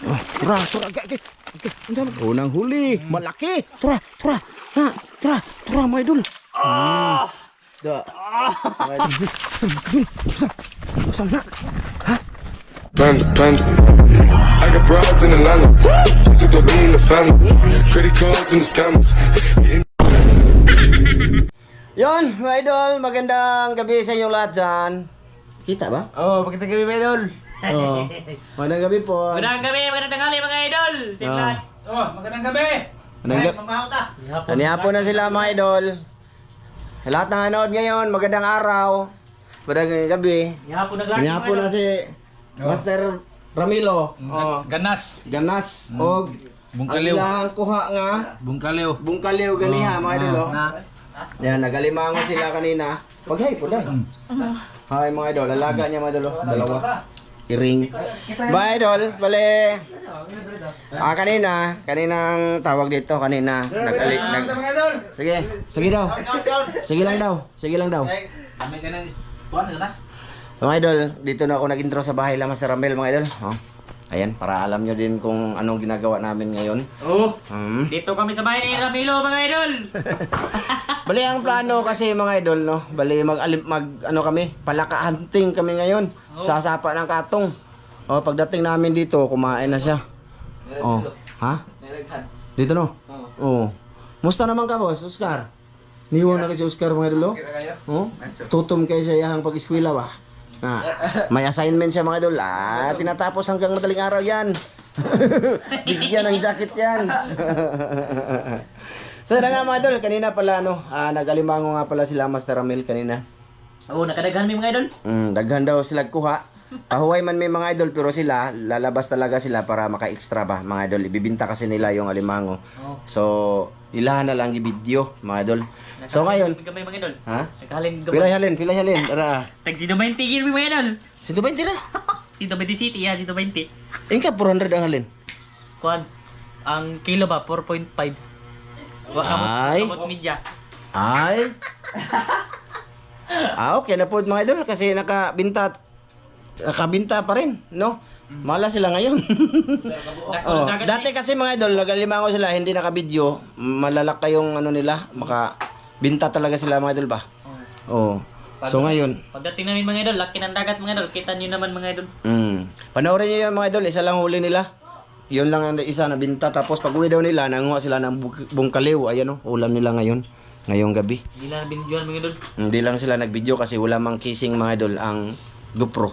Tura, okay. Unang huli, malaki. Tura, mga idol. Da. Usang na. Ha? Panda. I got broads in Atlanta. Just to be in the family. Credit cards and the scammers. Yon, mga idol, magandang gabi sa inyong lahat dyan. Kita ba? Magandang gabi, mga idol. Magandang gabi po. Magandang gabi, magandang tanghali mga idol. Simlat. Magandang gabi. Kanihapon na sila mga idol. Sa lahat ng nanood ngayon, magandang araw. Magandang gabi. Kanihapon na si Master Ramilo. Ganas. Ganas. O Bungkaliw. ang ilahang kuha nga. Bungkaliw ganiha mga idol. Yan, nagalimango sila kanina. Paghay po dahil. Hi mga idol, alaga niya mga idol. Dalawa. Iring. Ba idol, bale. Kaninang tawag dito kanina. Sige daw. Sige lang daw. Mga idol, dito na ako nag-intro sa bahay lang sa Ramel mga idol. Ayan, para alam nyo din kung anong ginagawa namin ngayon. Dito kami sa bahay ni Ramilo mga idol. Bali ang plano kasi mga idol no. Bali palaka hunting kami ngayon sa sapa ng Katong. Pagdating namin dito, kumain na siya. Ha? Dito no? Musta naman ka boss, Oscar? Niwan na kasi Oscar mga idol. Tutom kayo sa iyang pag-eskwela ba? May assignment siya mga idol. Tinatapos hanggang madaling araw yan. Bigyan ng jacket yan. So na nga mga idol, kanina pala nagalimango nga pala sila Master Ramil kanina. Nakadaghan may mga idol. Daghan daw sila kuha. Pahuway man may mga idol pero sila lalabas talaga sila para maka-extra ba mga idol. Ibibinta kasi nila yung alimango. So ilahan na lang i-video mga idol. So ngayon, Gamay mga idol. ha? Nakahalin gamay. Pilay halin. Tara. Tag si 20 gini mga idol. Si 20 na. Si 20 City ya, si 20. Ingka 400 ang halin. Kuan. Ang kilo ba 4.5. Ay. Kamot media. Ay. Okay na po mga idol kasi nakabinta pa rin, no? Mala sila ngayon. Dati kasi mga idol, nagalimango sila, hindi naka-video, malalak kayong nila, binta talaga sila mga idol ba? So ngayon, Pagdating namin mga idol, laki ng dagat mga idol. Kita niyo naman mga idol. panoorin niyo yung mga idol, isa lang huli nila. Yun lang ang isa na binta, tapos pag uwi daw nila, nanguha sila ng bungkaliw, ayan ulam nila ngayong gabi. Hindi lang binidyoan mga idol. Hindi lang sila nag-video kasi wala mang kissing mga idol ang GoPro.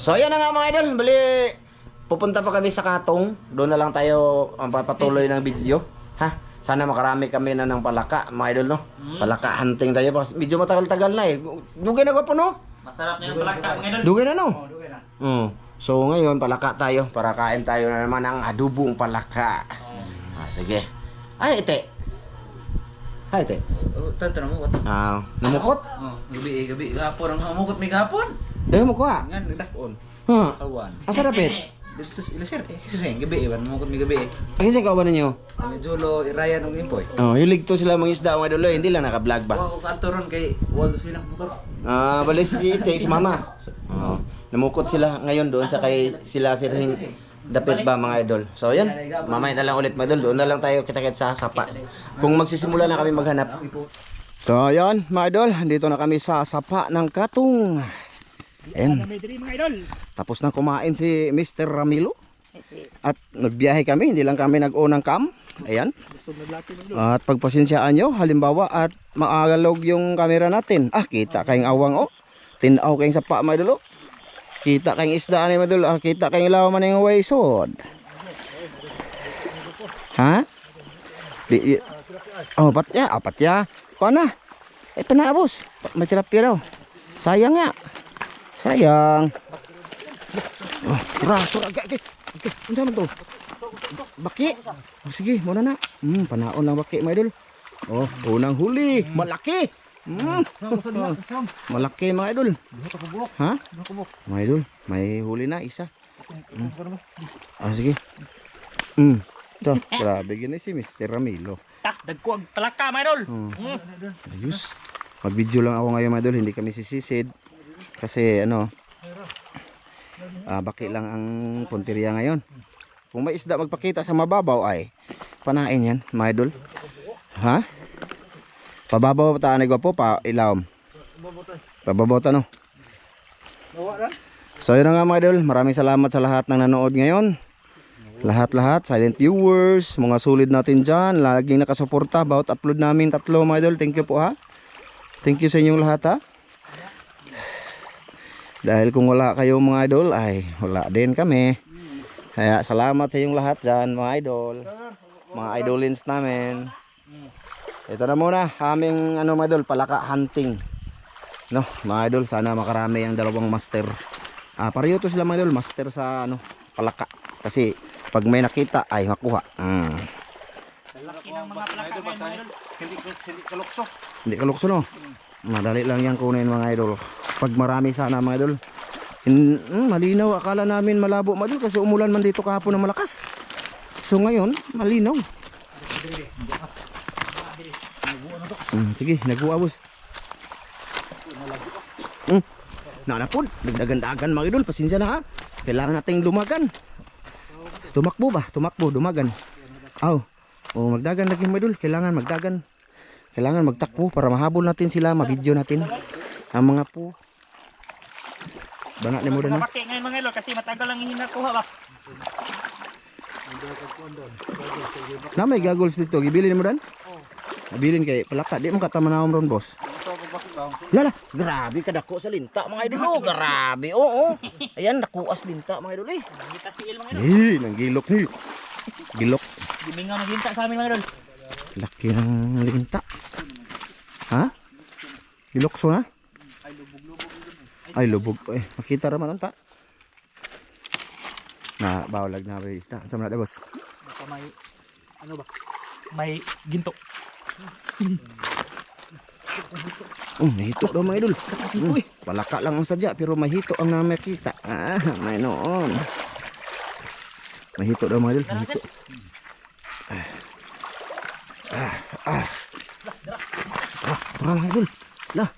So ayan na nga mga idol, bali pupunta pa kami sa Katong. Doon na lang tayo ang papatuloy ng video. Ha? Sana makarami kami na ng palaka mga idol no. Palaka hunting tayo pa. Medyo matagal-tagal na eh. Dugay na ko no? Masarap na yung palaka mga idol. Dugay na no? So ngayon palaka tayo para kain tayo na naman ng adubong palaka. Sige. Ay ite. Hi ite. Tanto na mo. Namukot? Gabi. Gapon ang hamukot may gapon. Dahil mo kuha. Ngan, dakon. Awan. Asa dapit? Dito sila sir. Gabi. Hamukot may gabi. Ang isa ka ba ninyo? Medyo lo, Ryan ng impoy. Hilig to sila mga isda mga idol, hindi lang naka-vlog ba? Kantoron kay wag sila motor. Bali si Ite, si Mama. Namukot sila ngayon doon sa kay sila sirhing dapit ba mga idol. So yan, mamaya na lang ulit mga idol, doon na lang tayo kita-kit sa sapa. Kung magsisimula na kami maghanap. So yan mga idol, dito na kami sa sapa ng Katong. Ayan. Tapos na kumain si Mr. Ramilo. At nagbiyahe kami, hindi lang kami nag-unang cam. Ayan. At pagpasensyaan nyo, halimbawa at maagalog yung camera natin. Kita kayong awang tinaw kayong sapa mga idol. Kita kayong isda ni mga idol. Kita kayong lawaman ng waysod. Ha? Patya. Kuha na. Ito na boss. May tilapia daw. Sayang nga. Sayang. Tura. Okay. Unsa man to? Baki. Sige, muna na. Panaon lang baki, mga idol. Unang huli, malaki. Malaki mga idol. Ha? Mga idol, may huli na isa. Sige. Ito, grabe gini si Mr. Ramilo. Dagko ang palaka mga idol. Ayos. Mag-video lang ako ngayon mga idol, hindi kami sisisid. Kasi baki lang ang punteriya ngayon. Kung may isda magpakita sa mababaw ay panain yan, mga idol. Ha? Pababaw pa tayo po pa ilawom. Pababaw ta no. So yun na nga mga idol, maraming salamat sa lahat ng nanood ngayon. Lahat-lahat, silent viewers, mga solid natin dyan, laging nakasuporta about upload namin 3 mga idol. Thank you po ha. Thank you sa inyong lahat ha. Dahil kung wala kayo mga idol ay wala din kami. Kaya salamat sa inyong lahat dyan mga idol. Mga idolins namin. Ito na muna aming ano mga idol, palaka hunting. No, mga idol, sana makarami ang dalawang master. Pareho to sila mga idol, master sa ano, palaka. Kasi pag may nakita ay makuha. Laki ng mga plaka ngayon, idol. Hindi kalukso. Hindi kalukso no. Madali lang yan kunin mga idol. Pag marami sana mga idol. Malinaw, akala namin malabo mga idol kasi umulan man dito kahapon ng malakas. So ngayon, malinaw. Sige, nagbuabos. Nanapod, dagdagan-dagan mga idol, pasensya na ha. Kailangan nating lumagan. Tumakbo ba? Tumakbo, dumagan. Magdagan lagi mga idol, kailangan magdagan. Kailangan magtakbo para mahabol natin sila, mabidyo natin ang mga po. Bana ni mo rin na. Mabaki ngayon mga idol kasi matagal lang hinakuha ba. Na may goggles dito, gibilin mo rin? Nabilin kay palaka, di mo katamanawam ron boss. Lala, grabe ka dako sa linta mga idol. Oh, grabe. Oo. Ayan, nakuas linta mga idol eh. Kita si Il mga idol. Nang gilok ni. Gilok. Gimingaw na ginta sa amin mga idol. Laki ng linta. Ha? Gilokso na? Ay lubog. Eh, makita raman ta. Na bawlag na ba isda. Sama natin boss. Baka may ano ba? May ginto. Mahito daw mga idol. Palaka lang ang sadya pero mahito ang nakita. May noon. Mahito daw mga idol. Mahito. Tara mga idol. Lah,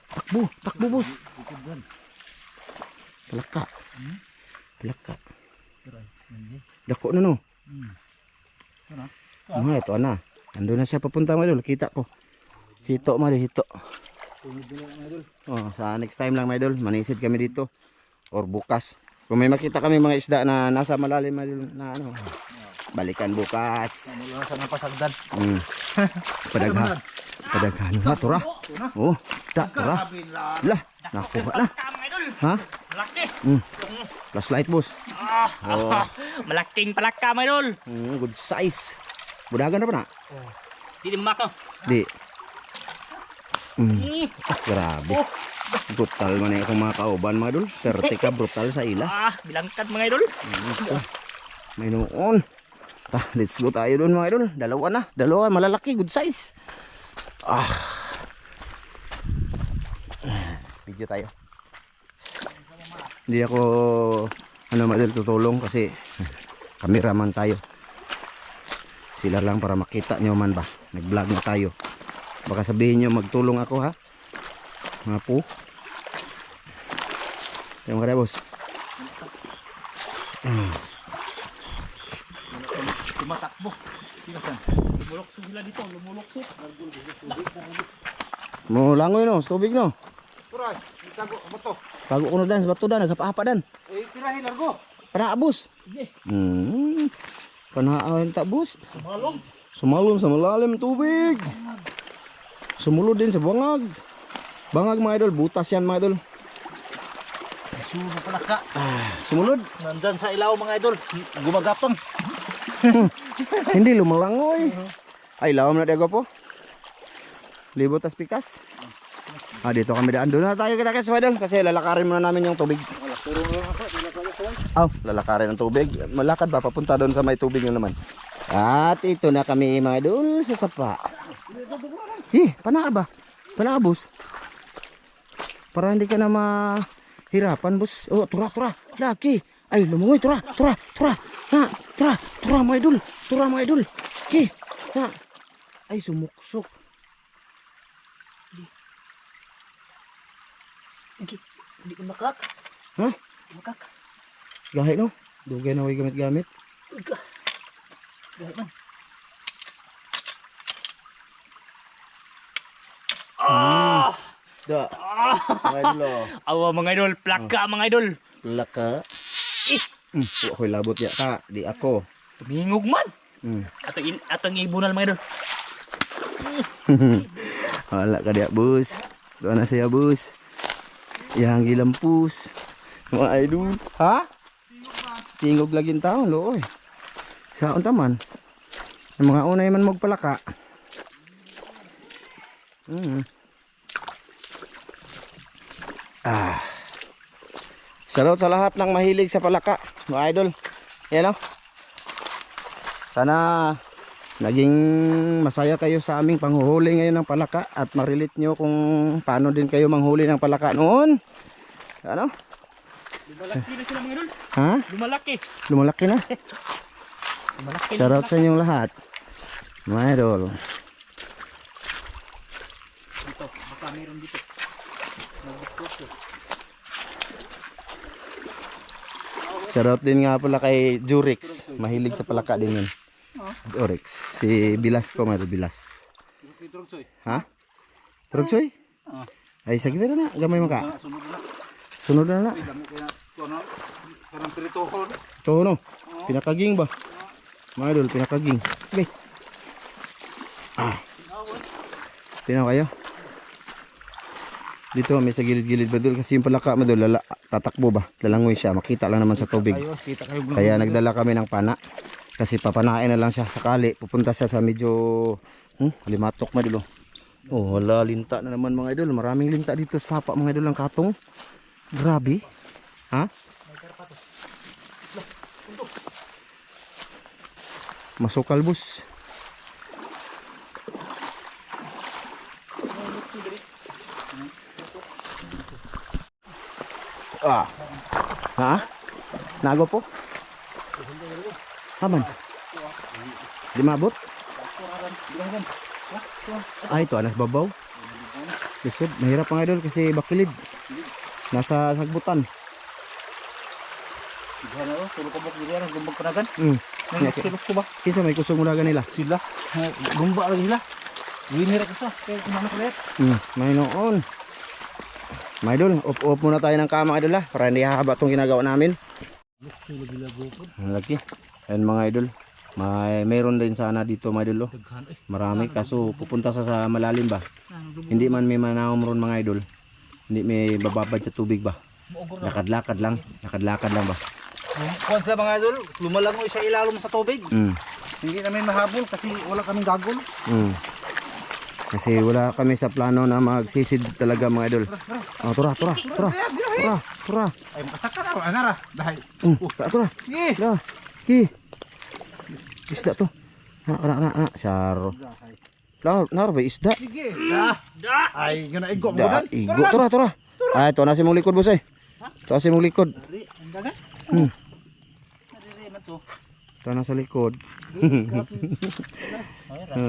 takbo boss. Palaka. Palaka. Dako na no. Ito na. Ando na siya papunta mga idol. Kita ko. Hito mga idol, hito. Sa next time lang mga idol, manisid kami dito or bukas. Kung may makita kami mga isda na nasa malalim mga idol, na ano, balikan bukas. Mula sa napasagdan. Padaghan na tura. Tura. Lah, nakuha na. Mga idol. Ha? Malaki. Flashlight boss. Malaking palaka mga idol. Good size. Budagan na ba na? Di mako. Di. Grabe. Brutal man yung mga kauban mga idol. Pertika brutal sa ila. Bilangkad mga idol. May noon. Let's go tayo doon mga idol. Dalawa malalaki, good size. Video tayo. Hindi ako mga idol tutulong kasi cameraman tayo. Sila lang para makita nyo man ba. Nag-vlog na tayo. Baka sabihin nyo magtulong ako ha. Mga po. Tayo mga boss. Tumatakbo. Lumulokso sila dito, lumulokso. Langoy no, tubig no. Turay, tago bato. Tago ko na dan sa bato dan, sa paapa dan. Tirahin largo. Panaabos. Panaan tak bus. Malong. Sumalom sa malalim tubig. Sumulod din sa bangag. Bangag mga idol, butas yan mga idol. Sumo palaka. Sumunod. Nandyan sa ilaw mga idol. Gumagapang. Hindi lumalangoy. Ay, lawam na dago po. Libot tas pikas. Dito kami daan. Doon na tayo kita mga idol kasi lalakarin muna namin yung tubig. Lalakarin ang tubig. Malakad ba papunta doon sa may tubig yun naman. At ito na kami mga idol sa sapa. Panaa ba? Panaabos. Para hindi ka na mahirapan, boss. Tura. Laki. Ay, lumungoy, tura. Tura mga idol. Ay, sumuksok. Hindi ko makak. Gahe no? Dugay na way gamit-gamit. Da. Mga idol oh. Awa mga idol, plaka mga idol. Laka. Ako'y labot ya ka, di ako. Tumingog man. Hmm. Atong ibunal mga idol. Wala ka dia, bus. Doon na siya, bus. Yang gilampus. Mga idol. Ha? Tingog lagi taon, looy. Saan taman? Yung mga unay man magpalaka. Shoutout sa lahat ng mahilig sa palaka, mga idol. Yan o. Sana naging masaya kayo sa aming panghuhuli ngayon ng palaka at ma-relate nyo kung paano din kayo manghuli ng palaka noon. Ano? Lumalaki na sila mga idol. Ha? Lumalaki. Lumalaki na. Lumalaki na. Shoutout sa inyong lahat, mga idol. Dito, baka meron dito. Shoutout din nga pala kay Jurix. Mahilig sa palaka din yun. Jurix. Si Bilas ko, mga Bilas. Ha? Trugsoy? Ay, sige na. Gamay mo ka. Sunod na na. Karang piritohon. Ito no. Pinakaging ba? Mga idol, pinakaging. Okay. Tinaw kayo. Dito may sa gilid-gilid ba dul kasi yung palaka mo dul tatakbo ba? Lalangoy siya, makita lang naman sa tubig. Kita kayo. Kaya nagdala kami ng pana. Kasi papanain na lang siya sakali. Pupunta siya sa medyo limatok mga idol. Oh, wala linta na naman mga idol. Maraming linta dito sa sapa mga idol ng katong. Grabe. Ha? Masukal bus. Ha? Nago po? Haman. Di mabot? Ito anas babaw. Lisod, mahirap mga idol kasi bakilid. Nasa sagbutan. Tulog ko ba kaya gumbag kanagan? Tulog ko ba? Kisa may kusong ulagan nila. Sila. Gumba lagi sila. Winner ka sa. Kaya kumana ko ulit. May noon. Mga idol, off muna tayo ng kama idol ha. Para hindi hahaba itong ginagawa namin. Ang laki. Ayan mga idol. Mayroon din sana dito mga idol. Marami kaso pupunta sa malalim ba. Hindi man may manahom ron mga idol. Hindi may bababad sa tubig ba. Lakad-lakad lang. Lakad-lakad lang ba. Kung sa mga idol, lumalangoy sa ilalim sa tubig. Hindi namin mahabol kasi wala kaming gagol. Kasi wala kami sa plano na magsisid talaga mga idol. Oh, tura. Ay makasaka na anara dahil. Tura. Sige. Dah. Ki. Isda to. Na. Syaro. Nar ba isda? Sige. Ay, yun na igo mo Da, dan. igo. Tura. Ay, ito na si mong likod boss eh. Ito na si mong likod. Ito na sa likod.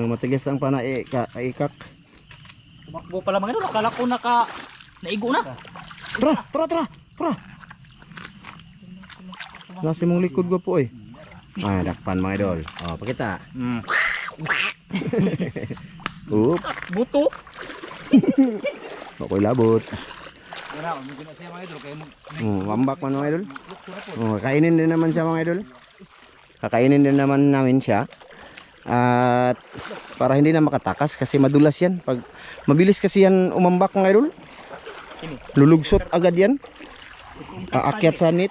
Matigas ang ikak. Tumakbo pala mga idol. Akala ko naigo na. Tura. Nasi mong likod ko po eh. Ay, dakpan mga idol. Oh, pakita. Oop. Buto. Ako'y labot. Wala, hindi na siya mga idol kay mo. Wambak man mga idol. Kainin din naman siya mga idol. Kakainin din naman namin siya. At para hindi na makatakas kasi madulas yan. Pag mabilis kasi yan umambak mga idol. Lulugsot agad yan. Aakyat sa net.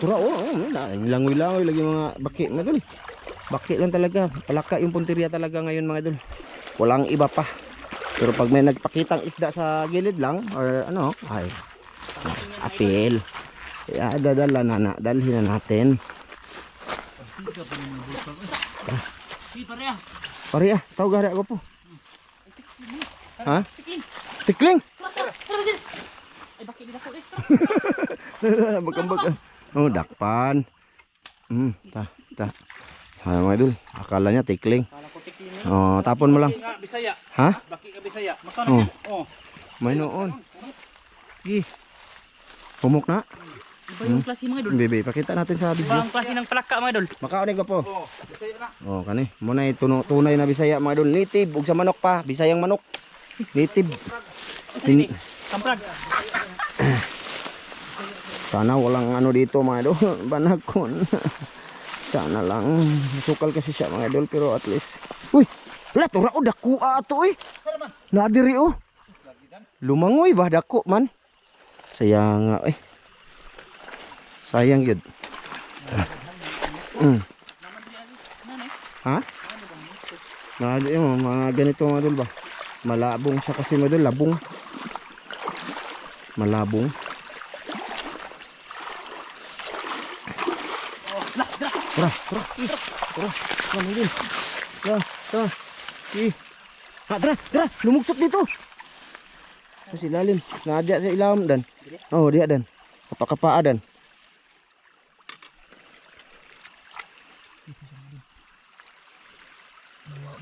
Tura, langoy-langoy lagi mga baki mga idol. Baki lang talaga. Palaka yung punteriya talaga ngayon mga idol. Walang iba pa. Pero pag may nagpakitang isda sa gilid lang or ano, ay apil. Dalhin na natin. Pare tawag gari ako po. Ha? Tikling. Ay bakit di ako Magkambag. Oh, dakpan. Ta. Ay, mga idol, akala niya tikling. Oh, tapon mo lang. Bisaya. Ha? Baki ka Bisaya. Oh. May noon. Gi. Humok na. Iba yung klase mga idol. Bebe, pakita natin sa Iba video. ang klase ng palaka mga idol. Makaonig ka po. Oh, bisaya na. Oh, kani. Muna tunay na Bisaya mga idol. Native ug sa manok pa, Bisayang manok. Native. Hindi. Kamprag. Sana walang ano dito mga idol. Banakon. Sana lang. Sukal kasi siya mga idol pero at least. Uy! Wala, tura o dako ato eh. Nadiri o. Lumangoy ba dako man? Sayang nga eh. Sayang yun. Ha? Nadi mo mga ganito mga idol ba? Malabong siya kasi mga idol, labong. Malabong. Tara, tara, tara, mga idol. Tara, tara. Tara, lumugsok dito. Sa ilalim, nadya sa ilalim dan. Oh, dia dan. Kapa-kapaa dan.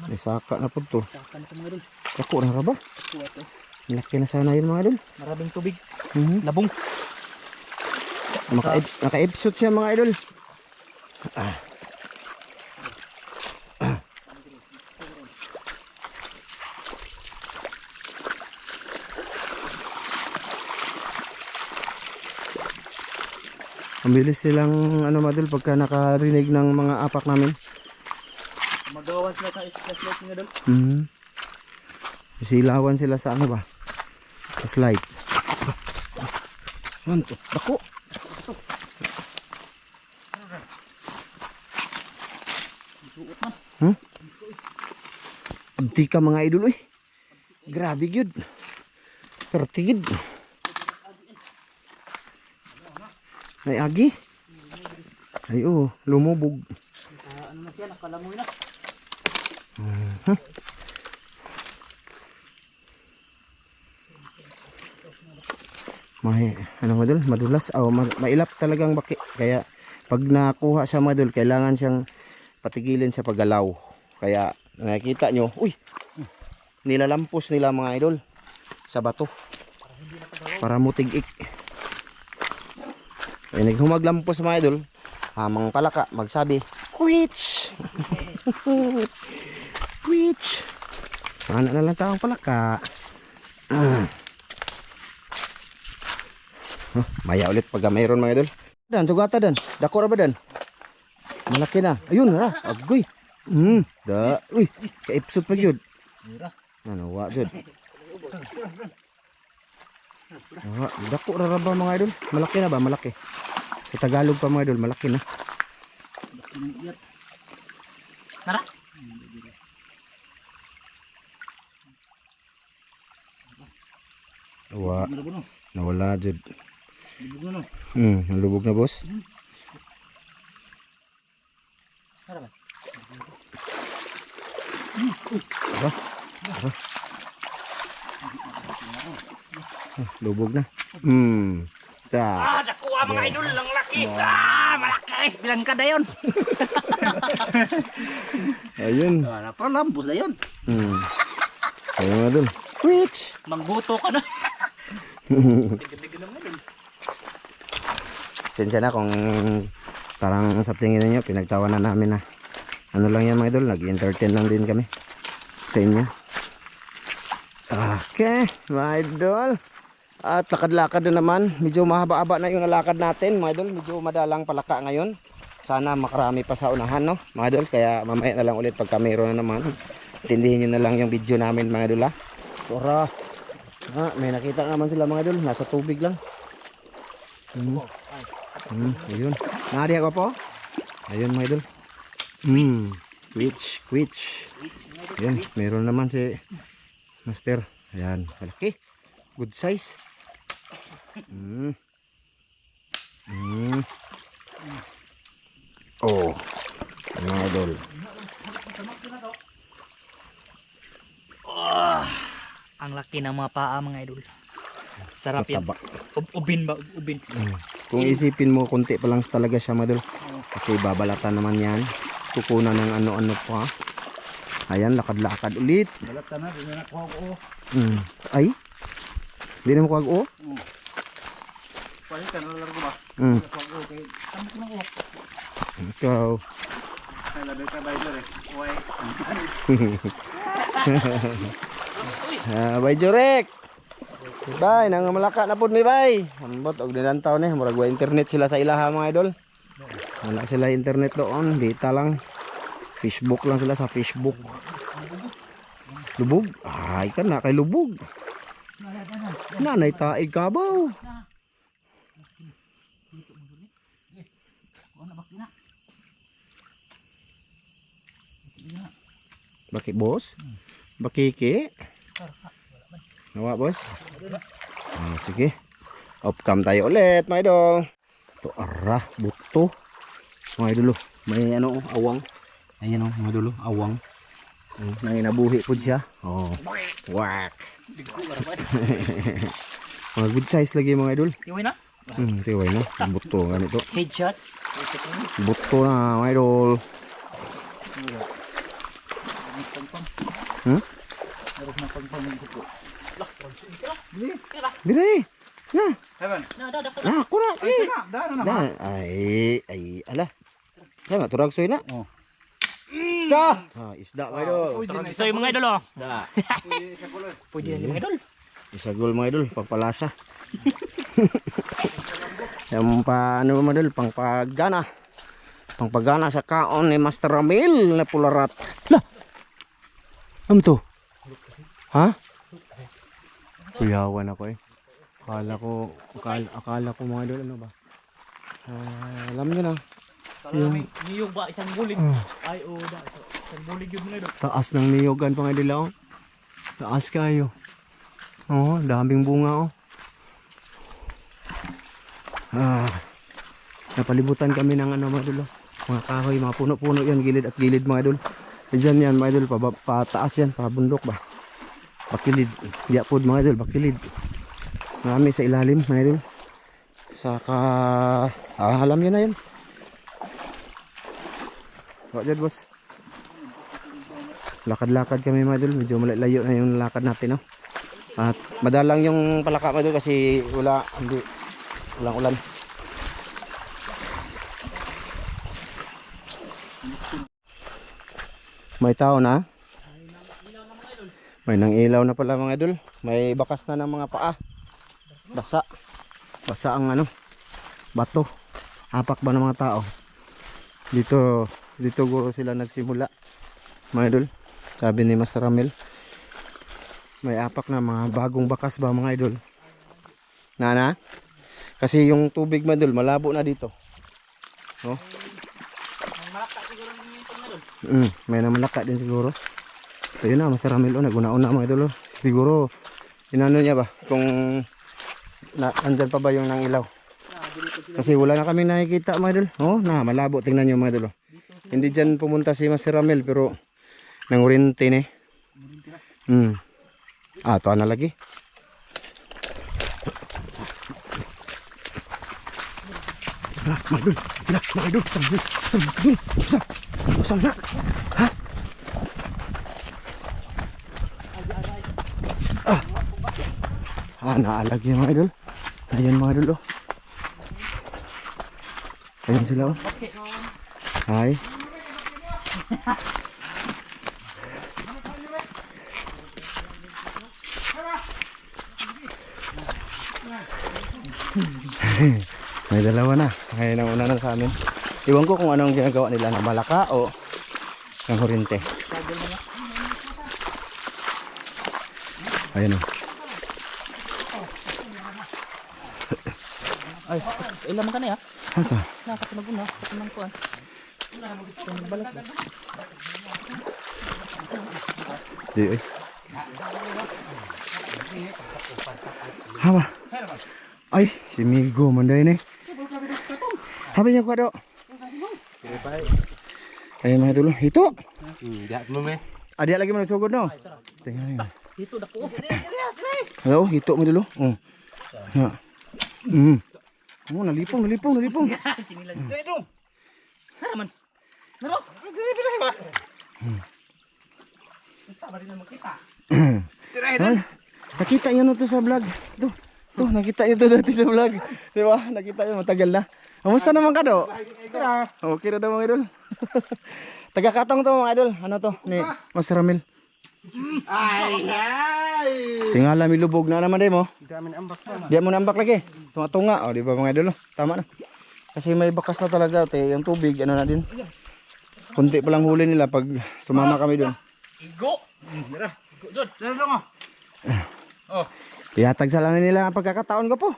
May saka na po to. Saka na ito mga idol. Kako na ka ba? Kuha to. Laki na sana yun mga idol. Maraming tubig. Labong. Naka-episode siya mga idol. Ang bilis silang ano mga idol pagka nakarinig ng mga apak namin. Magawan sila sa flashlight mga idol. Silawan sila sa ano ba? Sa slide. Ano to? Dako. Abdi ka mga idol eh. Grabe gyud. Pertigid. Ay agi. Ay oh, lumubog. Ano na siya, nakalamoy na. May ano madul, madulas mailap talagang baki. Kaya pag nakuha siya madul, kailangan siyang patigilin sa paggalaw. Kaya nakikita nyo, uy, nilalampos nila mga idol sa bato para mutig-ik. Kaya naghumaglampos mga idol, hamang palaka magsabi, quits. Quits. Ano na lang taong palaka. Maya ulit pag mayroon mga idol. Dan, sugata dan. Dako ra ba dan? Malaki na. Ayun ra, agoy. Da, uy, ka-episode pa gyud. Ano wa gyud. Dako ra ba mga idol? Malaki na ba? Malaki. Sa Tagalog pa mga idol, malaki na. Tara. Wa. Nawala jud. Lubog na no. Nalubog na boss. Tara ba? Lubog na. Ta. Nakuha mga idol, lang laki. Malaki. Bilang ka na yun. Ayun. Napalambos na yun. Ayun nga dun. Which? Mangbuto ka na. Sensya na kung parang sa tingin ninyo pinagtawanan namin na ano lang yan mga idol, nag-entertain lang din kami sa inyo. Okay mga idol, at lakad-lakad na naman, medyo mahaba-haba na yung lakad natin mga idol, medyo madalang palaka ngayon. Sana makarami pa sa unahan no mga idol, kaya mamaya na lang ulit pagka mayroon na naman, tindihin nyo na lang yung video namin mga idol ha. Tora, may nakita naman sila mga idol, nasa tubig lang. Ayun. Nari ako po. Ayun mga idol. Quitch. Ayun, meron naman si Master. Ayan, malaki. Good size. Oh. Mga idol. Ang laki ng mga paa mga idol. Sarap yan. Mataba. Ubin ba? Ubin. Kung isipin mo, konti pa lang talaga siya madol. Kasi babalatan naman yan. Kukunan ng ano-ano pa. Ayan, lakad-lakad ulit. Balat ka na, hindi na nakuha ko. Ay? Hindi na makuha ko? Palitan na largo ba? Mm. Okay. Tama ko na ko. Ikaw. Ay, labi ka ba ito eh. Uy. Bye Jurek. Bye, nang malaka na pud mi bay. Ambot og nilantaw ni, murag wa internet sila sa ilaha mga idol. Wala sila internet doon, data lang. Facebook lang sila sa Facebook. Lubog? Ay ka na kay lubog. Nanay taig kabaw. Baki boss? Bakiki? Nawa boss? Sige. Off cam tayo ulit mga idol. Ito arah, buto. Mga idol, may ano, awang. Ayan o, mga idol, awang. Nanginabuhi po siya. Oh, wak. Mga good size lagi mga idol. Iway na? Tiway na. Buto ganito. Headshot. Buto na mga idol. Meron na pagpangin ko po. Dire. Na. Evan. Ako na. Sige. Daan na. Na. Ay, ala. Kaya turag soy na. Oh. Ka. Isda mga idol. So yung mga idol oh. Isda. Pwede yan yung mga idol. Isagol mga idol, pagpalasa. Yung pa, ano mga idol, pangpagana. Pangpagana sa kaon ni Master Ramil na pularat. Lah! Ano to? Ha? Kuyawan ako eh. Akala ko mga idol, ano ba? Alam nyo na. Yung Niyog ba? Isang bulig. Ay o da. Isang bulig yun mga idol. taas ng niyogan pa nga nila oh. Taas kayo. Oh, daming bunga oh. Napalibutan kami ng ano mga idol oh. Mga kahoy, mga puno-puno yan, gilid at gilid mga idol. Diyan yan mga idol, pataas yan, pabundok ba. Bakilid, diapod mga idol, bakilid. Marami sa ilalim mga idol. Saka, alam nyo na yun. Dyan boss. Lakad-lakad kami mga idol, medyo malayo na yung lakad natin no. At madalang yung palaka mga idol kasi walang ulan. May tao na. May nang ilaw na pala mga idol. May bakas na ng mga paa. Basa. Basa ang ano, bato. Apak ba ng mga tao? Dito guro sila nagsimula. Mga idol. Sabi ni Master Ramil. May apak na mga bagong bakas ba mga idol. Nana? Kasi yung tubig mga idol malabo na dito. Oh. May namalaka din siguro. So yun na, Master Ramil naguna-una mga idol. Siguro inano niya ba kung andyan pa ba yung nang ilaw. Kasi wala na kami nakikita mga idol. Oh, malabo, tingnan niyo mga idol. Hindi dyan pumunta si Master Ramil pero nangurinti ni. Ito na lagi. Mga idol, Usang na. Ha? Naalag yan mga idol. Ayan mga idol oh. Ayan sila oh. Hi. May dalawa na. Ngayon ang una na sa amin. Iwan ko kung anong ginagawa nila na malaka o ng kurente. Ayan o. Ay, ilan man ka na ya? Asa? Nakatunog na. Katunang ko ah. Balat ba? Di eh. Hawa. Ay, si Migo manday ni. Habi niya ko do. Ayun mga tulo. Hito. Adia lagi man sugod no. Tingnan niyo. Hito dako. Hello, hito mo dulu. Ha. Nalipong. Haraman. Naro. Nakita niyo no to sa vlog. Ito. To, nakita niyo to dati sa vlog. Di ba? Nakita niyo matagal na. Kamusta naman ka do? Okay na daw mga idol. Taga-Katong to mga idol. Ano to? Ni Master Ramil. Tingala mi lubog na naman din mo. Di mo nambak lagi. Tunga-tunga. O di ba mga idol? Tama na. Kasi may bakas na talaga. Yung tubig ano na din. Kunti pa lang huli nila pag sumama kami doon. Igo! Tiyatag sa lang nila ang pagkakataon ko po.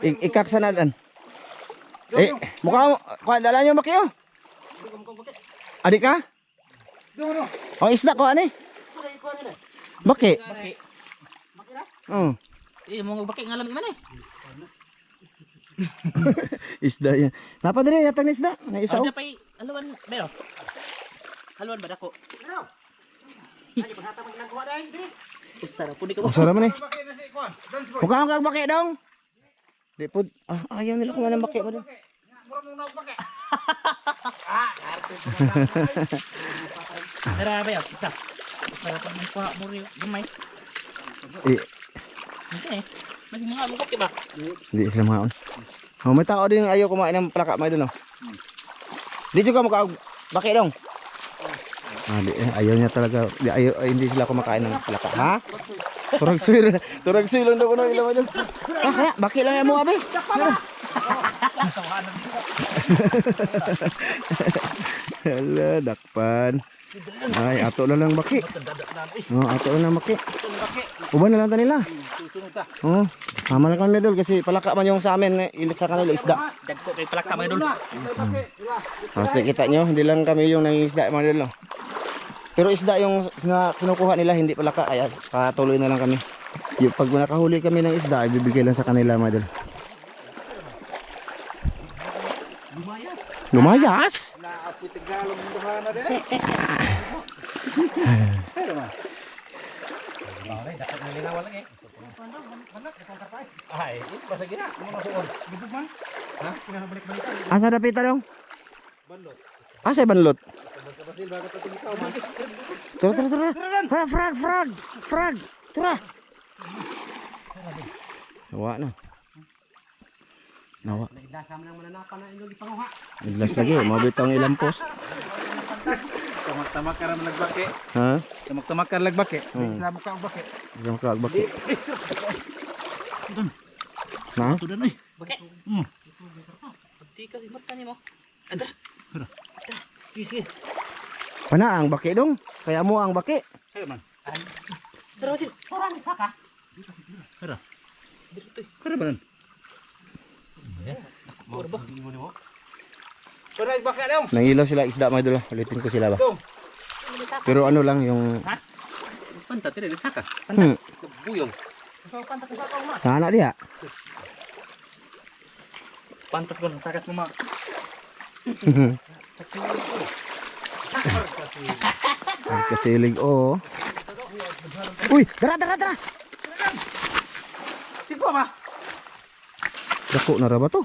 Ikak sa nadan. Mukha mo. Dala nyo makiyo. Adik ka? O isda ko ani. Baki. Oh. Mga baki ngalam iman eh. Isda yan. Napa dire yatag ni isda. Na isa. Ada pa haluan bero. Haluan ba dako? Usara pudi ka ba? Usara man eh. Mukha kang kagbaki dong. Di po. Ayaw nila kung anong baki mo doon. Tara ba yan? Isa. Para pa may kuha mo rin. Gamay. Hindi eh. Masih mga bukok ba? Hindi sila mga on. Oh, may tao din ayaw kumain ng palaka may doon oh. Di juga mukha baki dong. Ayaw niya talaga. Hindi sila kumakain ng palaka. Ha? Turag suy lang daw ko ng ilaw doon. Baki lang yan mo abe. Hala, dakpan. Ay, ato na lang baki. Ato na lang baki. Uban na lang ta nila. Sama lang kami dol kasi palaka man yung sa amin, ilis sa kanila isda. Dagko kay palaka mga dol. Kasi kita nyo, hindi lang kami yung nangingisda mga dol. Pero isda yung kinukuha nila, hindi palaka, kaya patuloy na lang kami. Yung pag nakahuli kami ng isda, ibibigay lang sa kanila mga dol. Lumayas? Asa dapita dong? Asa banlot? Tura. Frag. Tura. Nawa na. Nawa. Naglas lagi, mabitaw ng ilang post. Tamak-tamak ka naman nagbaki. Ha? Tamak-tamak ka nagbaki. Isama ka ang baki. Isang kagbaki. Na? Tudan eh. Baki. Pati ka imot ka nimo. Ada. Sige. Pana ang baki dong. Kaya mo ang baki. Ayo man. Terus orang saka. Kara. Kara ba nun? Korba. Pero nagbaki dong. Nangilaw sila isda mga dula. Ulitin ko sila ba. Pero ano lang yung Panta tira saka. Buyong. So pantat ka sa ma. sana dia. Pantat ko sakas mo ma. Kasilig oh. Uy, dara. Sigo ba? Dako na ra ba to?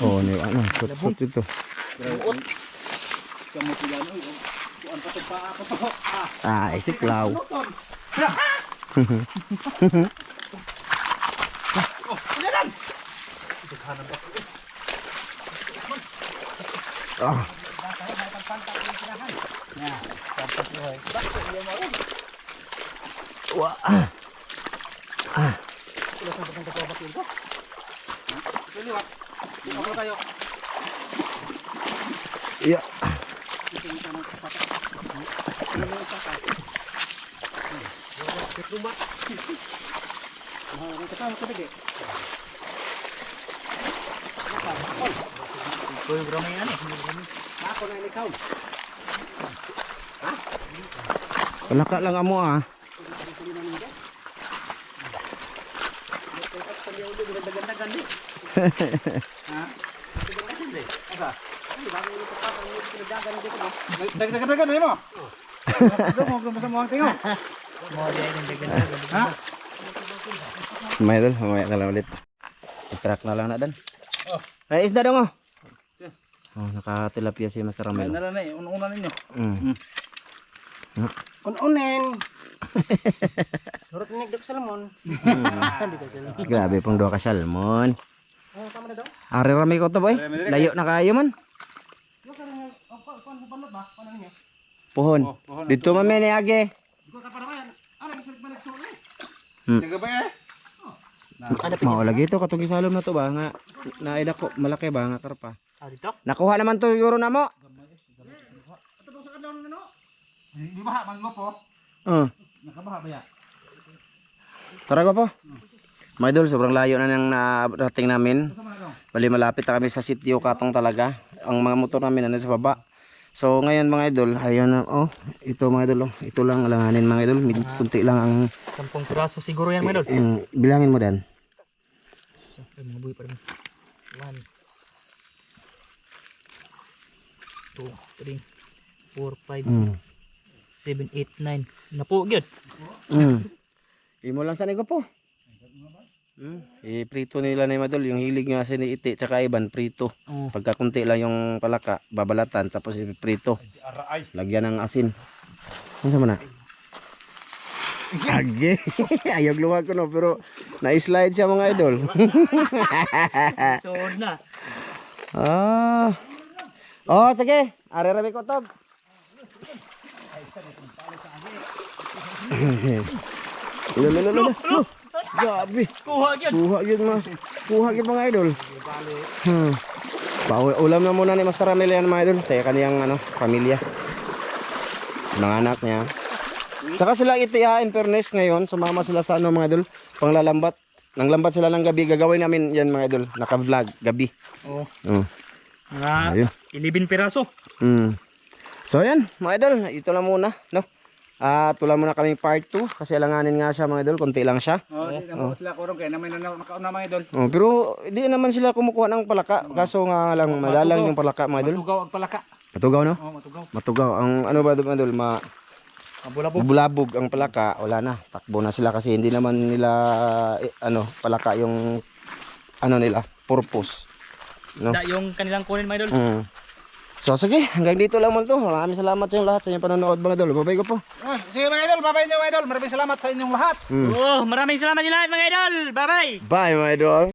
Oh, ni ano, put ito. Kamu tulan oy. Kuan pa to pa ako to. Siklaw. Iya. Kuy bro may ani. Ako na ikaw. Palaka lang amo ah. Dagan-dagan mo. Ito mo gusto mo ang tingo. Ha? Mamaya na lang ulit. I-track na lang na dan. Ay, isda dong oh. Nakatilapia si Master Ramel. Nala na eh, una ninyo. Mm. Unin. Durot ni Dok Salmon. Grabe pong duha ka salmon. Ari rami ko to boy. Layo na kayo man. Pohon. Dito man may niage. Sige ba eh? Mao lagi to katong gisalom na to ba nga naida ko malaki ba nga karpa. Dito? Nakuha naman to siguro na mo. Di ba mango po? Nakabaha ba ya? Tara ko po. Mga idol, sobrang layo na nang narating namin. Bali malapit na kami sa sitio Katong talaga. Ang mga motor namin nandun sa baba. So ngayon mga idol, ayun na ito mga idol, ito lang alanganin mga idol, kunti lang ang 10 piraso siguro yan, mga idol. bilangin mo dan. Ay, mga buhay pa rin. 1 2 3 4 5 7 8 9 napo gyud. Imo lang sanay ko po. Prito nila na madol, yung hilig nga si Iti tsaka Iban prito. Pagka kunti lang yung palaka, babalatan tapos prito. Lagyan ng asin. Ano mo na? Age. Ayaw luwag ko no, pero na-slide siya mga idol. Sword na. Sige. Are-rami ko to. Lolo. Gabi. Kuha gyud. Kuha gyud mga idol. Ulam na muna ni Master Ramil yan mga idol sa kaniyang pamilya. Mga anak niya. Saka sila itihain fairness ngayon, sumama sila sa mga idol, panglalambat. Nanglambat sila ng gabi, gagawin namin yan mga idol, naka-vlog gabi. Mga 11 piraso. So yan mga idol, ito lang muna, no? Tulan muna kaming part 2 kasi alanganin nga siya mga idol, konti lang siya. Sila kurong kaya naman nakauna mga idol. Pero hindi naman sila kumukuha ng palaka, kaso nga lang madalang yung palaka mga idol. Matugaw ang palaka. Matugaw no? Matugaw. Matugaw. Ang ba mga idol, bulabog ang palaka, wala na. Takbo na sila kasi hindi naman nila palaka yung nila, purpose. No? Isda yung kanilang kunin, mga idol. So sige, hanggang dito lang mo to. Maraming salamat sa inyong lahat sa inyong panonood mga idol. Babay ko po. Sige mga idol, babay niyo mga idol. Maraming salamat sa inyong lahat. Maraming salamat din lahat, mga idol. Bye-bye. Bye mga idol.